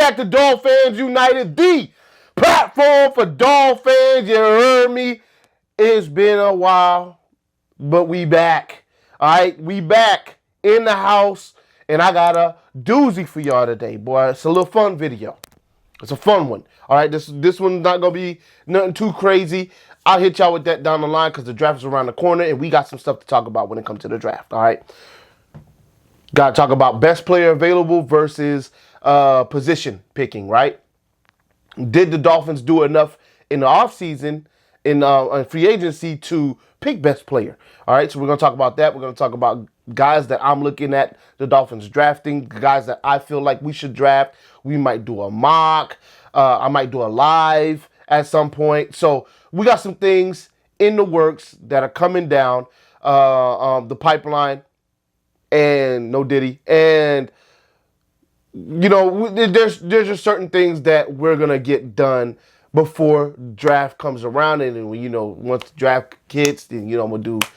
back to Dolphins United, the platform for Dolphins. You heard me. It's been a while, but we back. All right, we back in the house, and I got a doozy for y'all today, boy. It's a little fun video. It's a fun one. All right, this one's not going to be nothing too crazy. I'll hit y'all with that down the line because the draft is around the corner, and we got some stuff to talk about when it comes to the draft. All right. Got to talk about best player available versus position picking, right? Did the Dolphins do enough in the offseason, in free agency, to pick best player? All right, so we're going to talk about that. We're going to talk about guys that I'm looking at the Dolphins drafting, guys that I feel like we should draft. We might do a mock. I might do a live at some point. So we got some things in the works that are coming down the pipeline. And no Diddy. And, you know, there's just certain things that we're going to get done before draft comes around. And then, you know, once the draft hits, then, you know, I'm going to do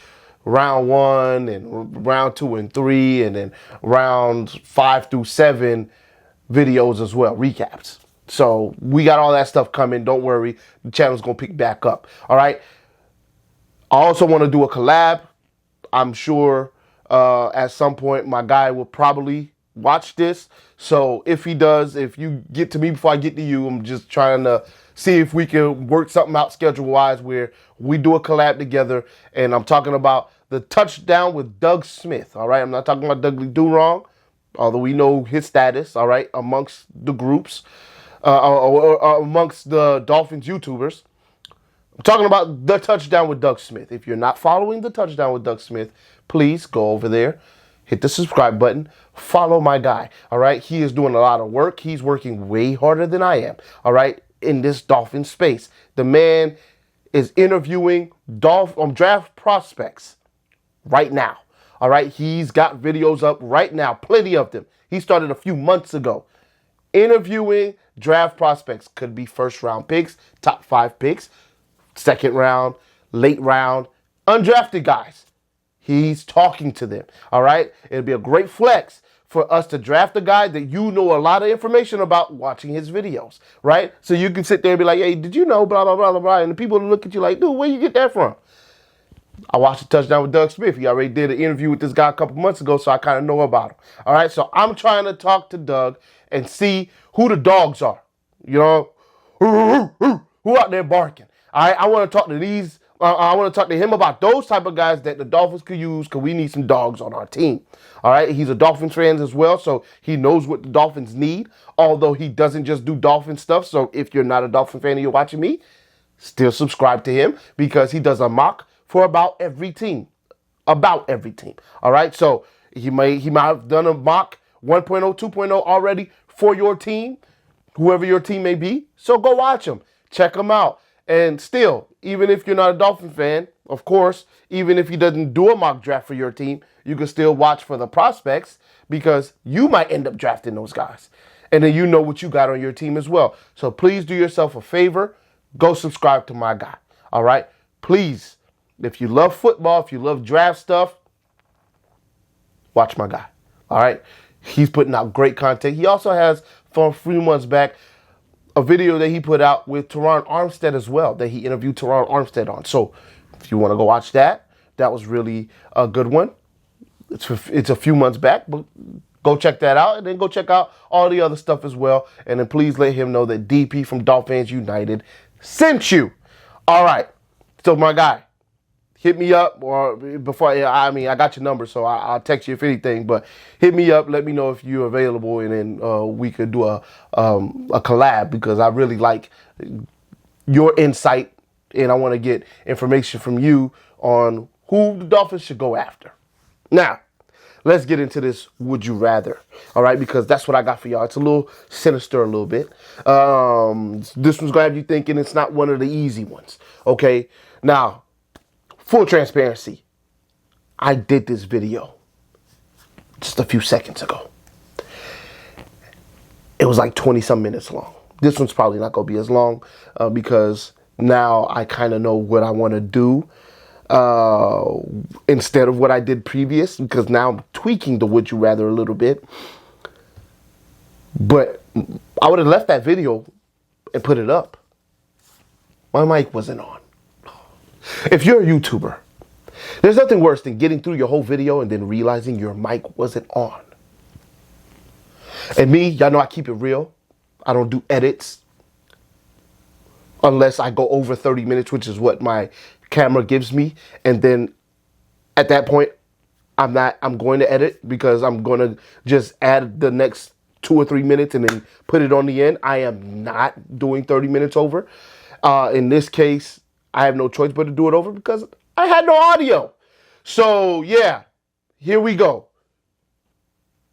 round 1 and round 2 and 3 and then rounds 5 through 7 videos as well, recaps. So we got all that stuff coming. Don't worry. The channel's going to pick back up. All right. I also want to do a collab. I'm sure at some point my guy will probably watch this. So if he does, if you get to me before I get to you, I'm just trying to see if we can work something out schedule-wise where we do a collab together. And I'm talking about the touchdown with Doug Smith, all right? I'm not talking about Dougley Do-Wrong, although we know his status, all right, amongst the groups, amongst the Dolphins YouTubers. I'm talking about the touchdown with Doug Smith. If you're not following the touchdown with Doug Smith, please go over there, hit the subscribe button, follow my guy, all right? He is doing a lot of work. He's working way harder than I am, all right, in this Dolphin space. The man is interviewing draft prospects right now, all right? He's got videos up right now, plenty of them. He started a few months ago. Interviewing draft prospects. Could be first-round picks, top 5 picks, second round, late round, undrafted guys. He's talking to them, all right? It'll be a great flex for us to draft a guy that you know a lot of information about watching his videos, right? So you can sit there and be like, hey, did you know, blah, blah, blah, blah, blah. And the people look at you like, dude, where you get that from? I watched the touchdown with Doug Smith. He already did an interview with this guy a couple months ago, so I kind of know about him, all right? So I'm trying to talk to Doug and see who the dogs are, you know? Who out there barking? All right, I want to talk to these. I want to talk to him about those type of guys that the Dolphins could use because we need some dogs on our team. All right, he's a Dolphins fan as well, so he knows what the Dolphins need, although he doesn't just do Dolphin stuff. So if you're not a Dolphin fan and you're watching me, still subscribe to him because he does a mock for about every team. About every team. All right, so he might have done a mock 1.0, 2.0 already for your team, whoever your team may be. So go watch him. Check him out. And still, even if you're not a Dolphin fan, of course, even if he doesn't do a mock draft for your team, you can still watch for the prospects because you might end up drafting those guys. And then you know what you got on your team as well. So please do yourself a favor. Go subscribe to my guy. All right? Please, if you love football, if you love draft stuff, watch my guy. All right? He's putting out great content. He also has, from a few months back, a video that he put out with Teron Armstead as well, that he interviewed Teron Armstead on. So if you want to go watch that, that was really a good one. It's a few months back, but go check that out. And then go check out all the other stuff as well. And then please let him know that DP from Dolphins United sent you. All right. So my guy, hit me up, or before, I got your number, so I'll text you if anything, but hit me up, let me know if you're available, and then we could do a collab, because I really like your insight, and I want to get information from you on who the Dolphins should go after. Now, let's get into this would you rather, all right, because that's what I got for y'all. It's a little sinister a little bit. This one's going to have you thinking it's not one of the easy ones, okay? Now, full transparency, I did this video just a few seconds ago. It was like 20-some minutes long. This one's probably not going to be as long because now I kind of know what I want to do instead of what I did previous, because now I'm tweaking the would you rather a little bit. But I would have left that video and put it up. My mic wasn't on. If you're a YouTuber, there's nothing worse than getting through your whole video and then realizing your mic wasn't on. And me, y'all know I keep it real. I don't do edits unless I go over 30 minutes, which is what my camera gives me. And then at that point, I'm going to edit because I'm going to just add the next 2 or 3 minutes and then put it on the end. I am not doing 30 minutes over. In this case, I have no choice but to do it over because I had no audio. So yeah, here we go.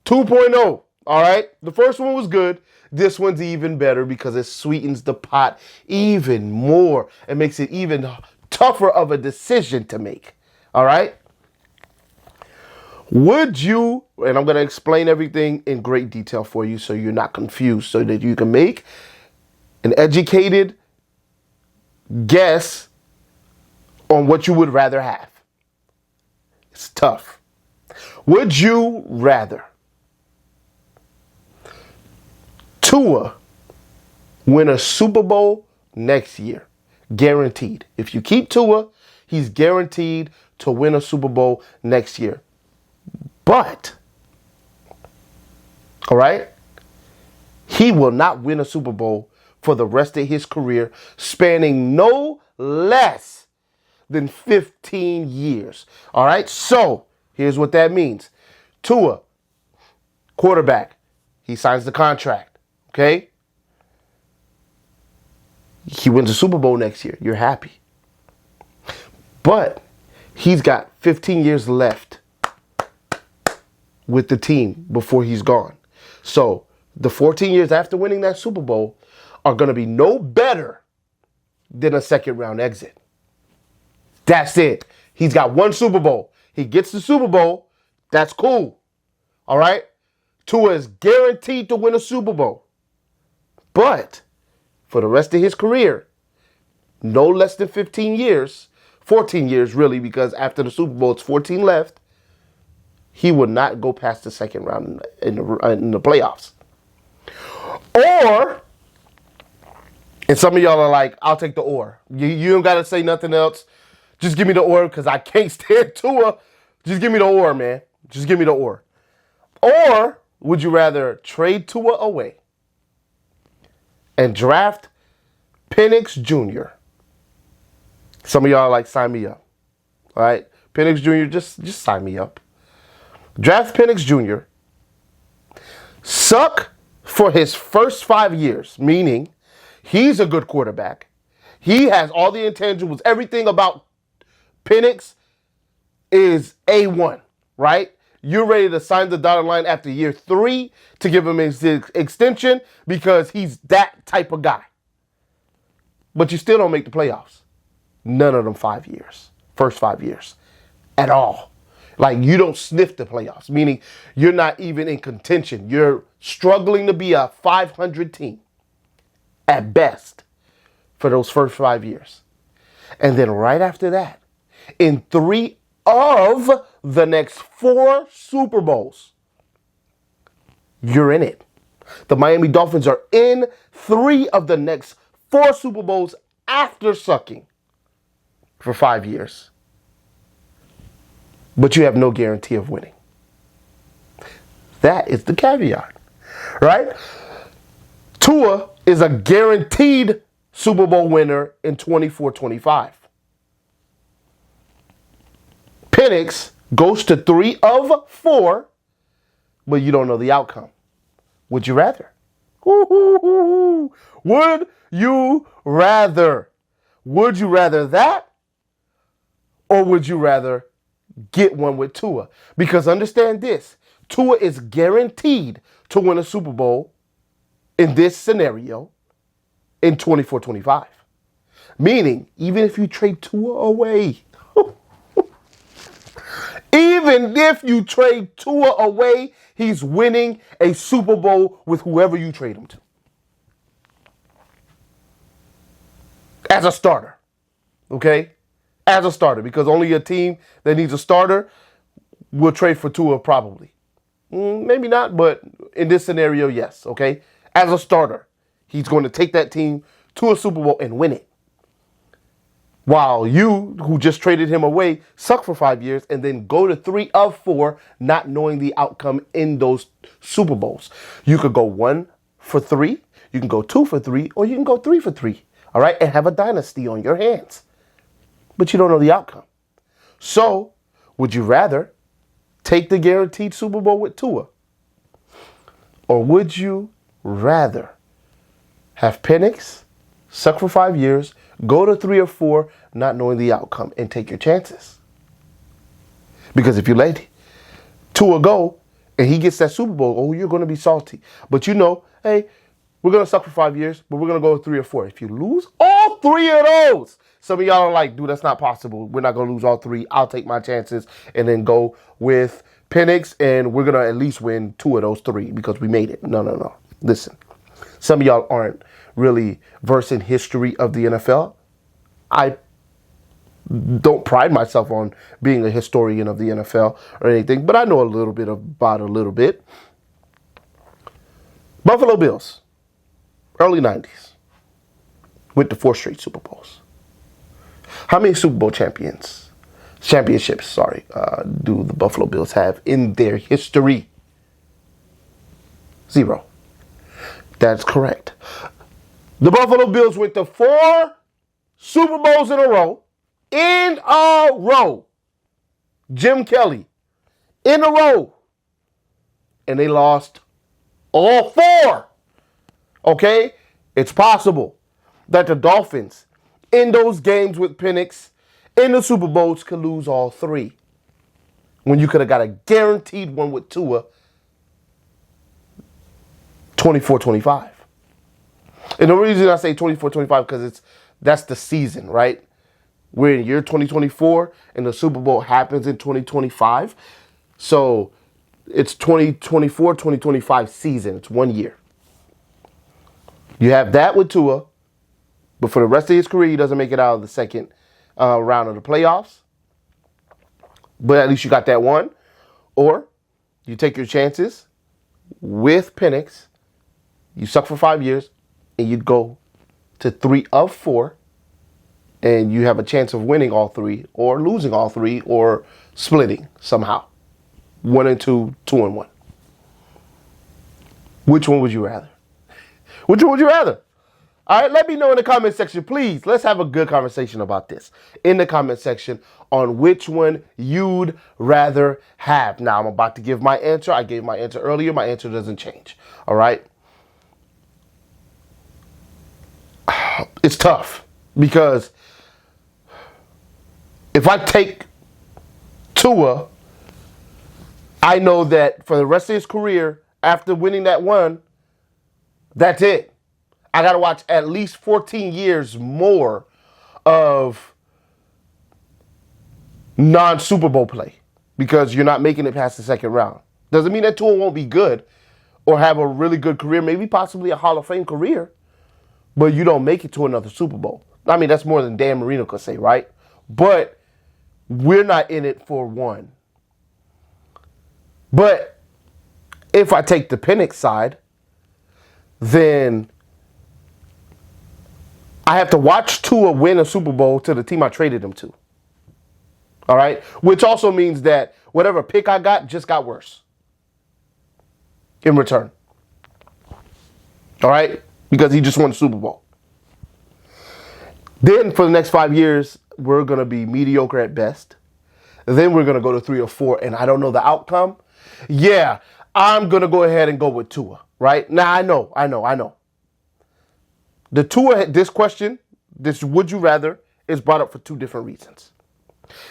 2.0. All right. The first one was good. This one's even better because it sweetens the pot even more. It makes it even tougher of a decision to make. All right. Would you, and I'm going to explain everything in great detail for you so you're not confused, so that you can make an educated guess on what you would rather have. It's tough. Would you rather Tua win a Super Bowl next year? Guaranteed. If you keep Tua, he's guaranteed to win a Super Bowl next year. But, all right, he will not win a Super Bowl for the rest of his career, spanning no less than 15 years. All right, so here's what that means. Tua, quarterback, he signs the contract, okay? He wins a Super Bowl next year. You're happy. But he's got 15 years left with the team before he's gone. So the 14 years after winning that Super Bowl are going to be no better than a second round exit. That's it. He's got one Super Bowl. He gets the Super Bowl. That's cool. All right. Tua is guaranteed to win a Super Bowl. But for the rest of his career, no less than 15 years, 14 years really, because after the Super Bowl, it's 14 left. He would not go past the second round in the playoffs. Or, and some of y'all are like, I'll take the or. You don't got to say nothing else. Just give me the or because I can't stand Tua. Just give me the or, man. Just give me the or. Or would you rather trade Tua away and draft Penix Jr.? Some of y'all are like, sign me up. All right? Penix Jr., just sign me up. Draft Penix Jr., suck for his first 5 years, meaning he's a good quarterback. He has all the intangibles. Everything about Penix is A1, right? You're ready to sign the dotted line after year 3 to give him his extension because he's that type of guy. But you still don't make the playoffs. None of them 5 years. First 5 years. At all. Like, you don't sniff the playoffs, meaning you're not even in contention. You're struggling to be a 500 team at best for those first 5 years. And then right after that, in 3 of the next 4 Super Bowls, you're in it. The Miami Dolphins are in 3 of the next 4 Super Bowls after sucking for 5 years. But you have no guarantee of winning. That is the caveat, right? Tua is a guaranteed Super Bowl winner in 24-25. Penix goes to 3 of 4, but you don't know the outcome. Would you rather? Would you rather? Would you rather that? Or would you rather get one with Tua? Because understand this, Tua is guaranteed to win a Super Bowl in this scenario in 24-25. Meaning, even if you trade Tua away, even if you trade Tua away, he's winning a Super Bowl with whoever you trade him to. As a starter, okay? As a starter, because only a team that needs a starter will trade for Tua probably. Maybe not, but in this scenario, yes, okay? As a starter, he's going to take that team to a Super Bowl and win it. While you, who just traded him away, suck for 5 years and then go to 3 of 4, not knowing the outcome in those Super Bowls. You could go 1 for 3, you can go 2 for 3, or you can go 3 for 3, all right, and have a dynasty on your hands. But you don't know the outcome. So, would you rather take the guaranteed Super Bowl with Tua? Or would you rather have Penix, suck for 5 years, go to 3 or 4, not knowing the outcome, and take your chances? Because if you let Tua go and he gets that Super Bowl, oh, you're going to be salty. But you know, hey, we're going to suck for 5 years, but we're going to go 3 or 4. If you lose all 3 of those, some of y'all are like, dude, that's not possible. We're not going to lose all 3. I'll take my chances and then go with Penix, and we're going to at least win 2 of those 3 because we made it. No. Listen, some of y'all aren't really versed in history of the NFL. I don't pride myself on being a historian of the NFL or anything, but I know a little bit about a little bit. Buffalo Bills, early 90s, went to 4 straight Super Bowls. How many Super Bowl championships, do the Buffalo Bills have in their history? 0. That's correct. The Buffalo Bills went to 4 Super Bowls in a row. Jim Kelly, in a row. And they lost all 4. Okay? It's possible that the Dolphins, in those games with Penix, in the Super Bowls, could lose all 3. When you could have got a guaranteed one with Tua, 24-25. And the reason I say 24-25 because that's the season, right? We're in year 2024, and the Super Bowl happens in 2025. So it's 2024-2025 season. It's 1 year. You have that with Tua, but for the rest of his career, he doesn't make it out of the second round of the playoffs. But at least you got that one. Or you take your chances with Penix. You suck for 5 years, and you go to 3 of 4, and you have a chance of winning all 3, or losing all 3, or splitting somehow. 1 and 2, 2 and 1. Which one would you rather? Which one would you rather? All right, let me know in the comment section, please. Let's have a good conversation about this in the comment section on which one you'd rather have. Now, I'm about to give my answer. I gave my answer earlier. My answer doesn't change. All right. It's tough because if I take Tua, I know that for the rest of his career, after winning that one, that's it. I got to watch at least 14 years more of non-Super Bowl play because you're not making it past the second round. Doesn't mean that Tua won't be good or have a really good career, maybe possibly a Hall of Fame career, but you don't make it to another Super Bowl. I mean, that's more than Dan Marino could say, right? But we're not in it for one. But if I take the Penix side, then I have to watch Tua win a Super Bowl to the team I traded him to. All right? Which also means that whatever pick I got just got worse in return. All right? Because he just won the Super Bowl. Then for the next 5 years, we're going to be mediocre at best. Then we're going to go to 3 or 4, and I don't know the outcome. Yeah, I'm going to go ahead and go with Tua, right? Now, I know. The Tua, this question, this would you rather, is brought up for 2 different reasons.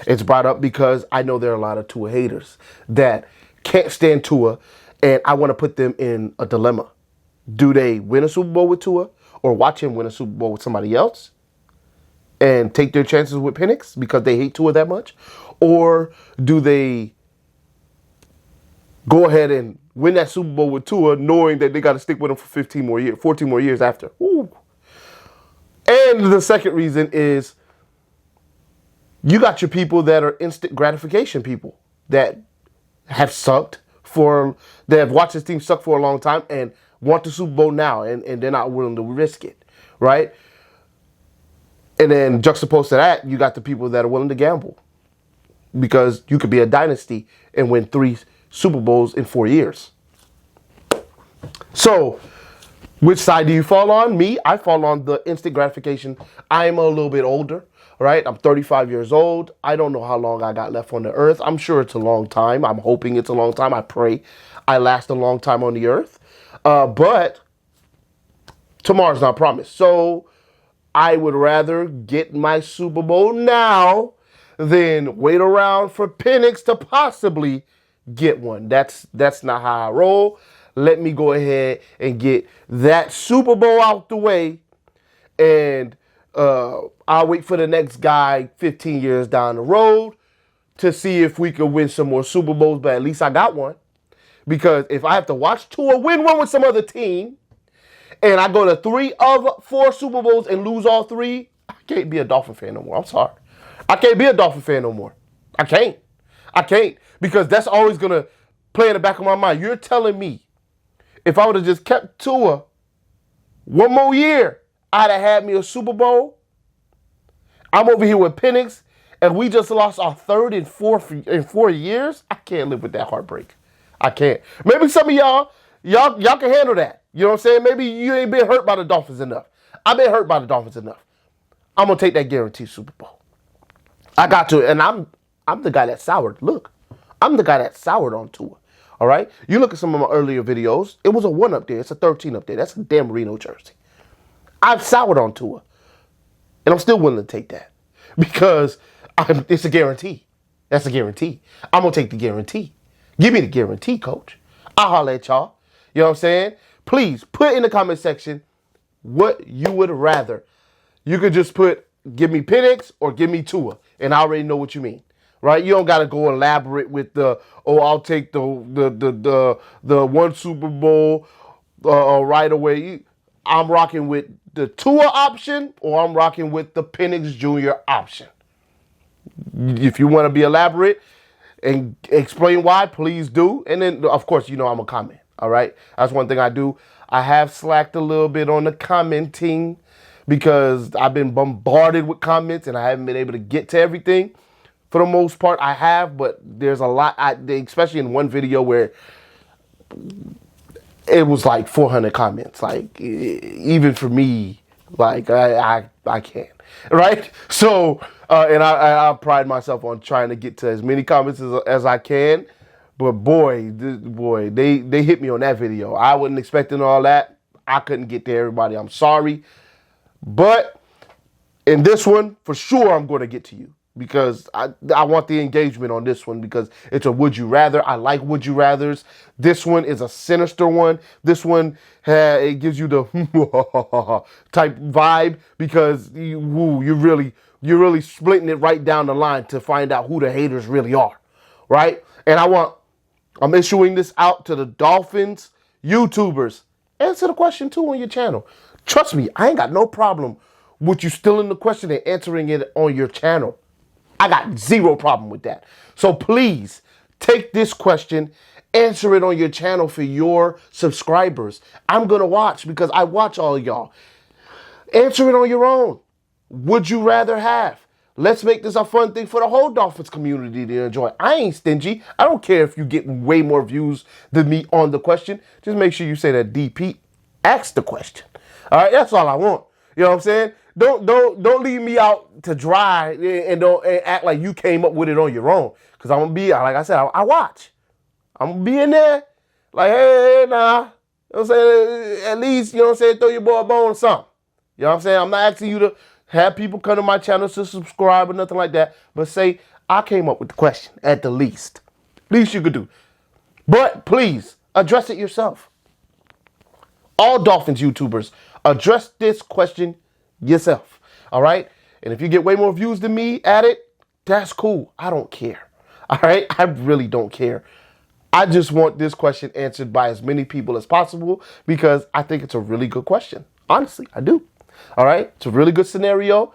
It's brought up because I know there are a lot of Tua haters that can't stand Tua, and I want to put them in a dilemma. Do they win a Super Bowl with Tua or watch him win a Super Bowl with somebody else and take their chances with Penix because they hate Tua that much? Or do they go ahead and win that Super Bowl with Tua knowing that they got to stick with him for 14 more years after? Ooh. And the second reason is you got your people that are instant gratification people that have sucked they have watched this team suck for a long time and want the Super Bowl now, and they're not willing to risk it, right? And then juxtaposed to that, you got the people that are willing to gamble, because you could be a dynasty and win 3 Super Bowls in 4 years. So, which side do you fall on? Me, I fall on the instant gratification. I'm a little bit older, right? I'm 35 years old. I don't know how long I got left on the earth. I'm sure it's a long time. I'm hoping it's a long time. I pray I last a long time on the earth. But tomorrow's not promised. So I would rather get my Super Bowl now than wait around for Penix to possibly get one. That's not how I roll. Let me go ahead and get that Super Bowl out the way, and I'll wait for the next guy 15 years down the road to see if we could win some more Super Bowls, but at least I got one. Because if I have to watch Tua win one with some other team, and I go to 3 of 4 Super Bowls and lose all 3, I can't be a Dolphin fan no more. I'm sorry. I can't be a Dolphin fan no more. I can't. Because that's always going to play in the back of my mind. You're telling me if I would have just kept Tua one more year, I'd have had me a Super Bowl. I'm over here with Penix, and we just lost our 3rd and 4th in 4 years. I can't live with that heartbreak. I can't. Maybe some of y'all can handle that. You know what I'm saying? Maybe you ain't been hurt by the Dolphins enough. I've been hurt by the Dolphins enough. I'm gonna take that guaranteed Super Bowl. I got to, and I'm the guy that soured. Look, I'm the guy that soured on Tua. All right? You look at some of my earlier videos, it was a 1 up there. It's a 13 up there. That's a Dan Marino jersey. I've soured on Tua. And I'm still willing to take that. Because it's a guarantee. That's a guarantee. I'm going to take the guarantee. Give me the guarantee, coach. I'll holler at y'all. You know what I'm saying? Please put in the comment section what you would rather. You could just put, give me Penix or give me Tua. And I already know what you mean. Right? You don't got to go elaborate with I'll take the 1 Super Bowl right away. I'm rocking with the Tua option, or I'm rocking with the Penix Jr. option. If you want to be elaborate and explain why, please do. And then, of course, I'm going to comment. All right? That's one thing I do. I have slacked a little bit on the commenting because I've been bombarded with comments and I haven't been able to get to everything. For the most part, I have, but there's a lot, especially in one video where it was like 400 comments. Like, even for me, like, I can't, right? So, and I pride myself on trying to get to as many comments as I can. But boy, they hit me on that video. I wasn't expecting all that. I couldn't get to everybody. I'm sorry. But in this one, for sure, I'm going to get to you. Because I want the engagement on this one, because it's a would you rather. I like would you rathers. This one is a sinister one. This one, it gives you the type vibe, because you're really splitting it right down the line to find out who the haters really are, right? And I'm issuing this out to the Dolphins YouTubers. Answer the question too on your channel. Trust me, I ain't got no problem with you still in the question and answering it on your channel. I got zero problem with that. So please take this question, answer it on your channel for your subscribers. I'm going to watch, because I watch all y'all. Answer it on your own. Would you rather have? Let's make this a fun thing for the whole Dolphins community to enjoy. I ain't stingy. I don't care if you get way more views than me on the question. Just make sure you say that DP asked the question. All right, that's all I want. You know what I'm saying? Don't leave me out to dry and don't act like you came up with it on your own. Because I'm going to be, like I said, I watch. I'm going to be in there like, hey, nah. You know what I'm saying? At least, you know what I'm saying, throw your boy a bone or something. You know what I'm saying? I'm not asking you to have people come to my channel to subscribe or nothing like that. But say, I came up with the question at the least. Least you could do. But please, address it yourself. All Dolphins YouTubers, address this question yourself. All right? And if you get way more views than me at it, that's cool. I don't care. All right? I really don't care. I just want this question answered by as many people as possible, because I think it's a really good question. Honestly, I do. All right? It's a really good scenario.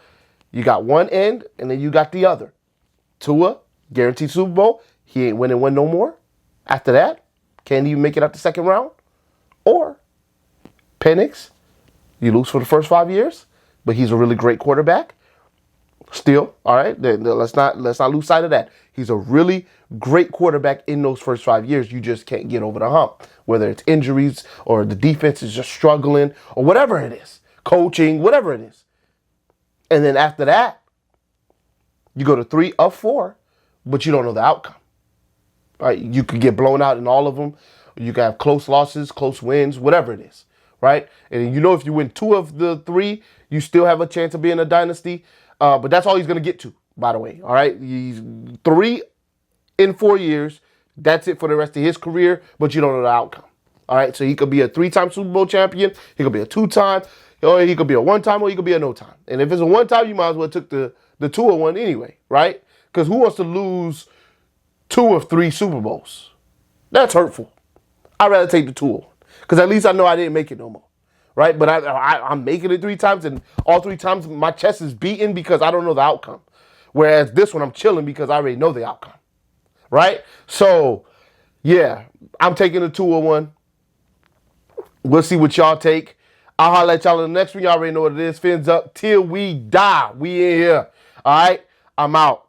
You got one end, and then you got the other. Tua, guaranteed Super Bowl. He ain't winning one no more. After that, can't even make it out the second round. Or Penix, you lose for the first 5 years, but he's a really great quarterback. Still, all right, let's not lose sight of that. He's a really great quarterback in those first 5 years. You just can't get over the hump, whether it's injuries or the defense is just struggling or whatever it is, coaching, whatever it is. And then after that, you go to 3 of 4, but you don't know the outcome. All right, you could get blown out in all of them. You can have close losses, close wins, whatever it is, right? And you know if you win 2 of the 3, you still have a chance of being a dynasty. But that's all he's going to get to, by the way. All right, he's 3 in 4 years. That's it for the rest of his career, but you don't know the outcome. All right, so he could be a 3-time Super Bowl champion. He could be a 2-time, or he could be a 1-time, or he could be a no-time. And if it's a 1-time, you might as well took the Tua one anyway, right? Because who wants to lose 2 of 3 Super Bowls? That's hurtful. I'd rather take the Tua one because at least I know I didn't make it no more. Right, but I'm making it 3 times, and all 3 times my chest is beaten because I don't know the outcome. Whereas this one, I'm chilling because I already know the outcome. Right? So, yeah, I'm taking the 201. We'll see what y'all take. I'll holler at y'all in the next one. Y'all already know what it is. Fins up till we die. We in here. All right? I'm out.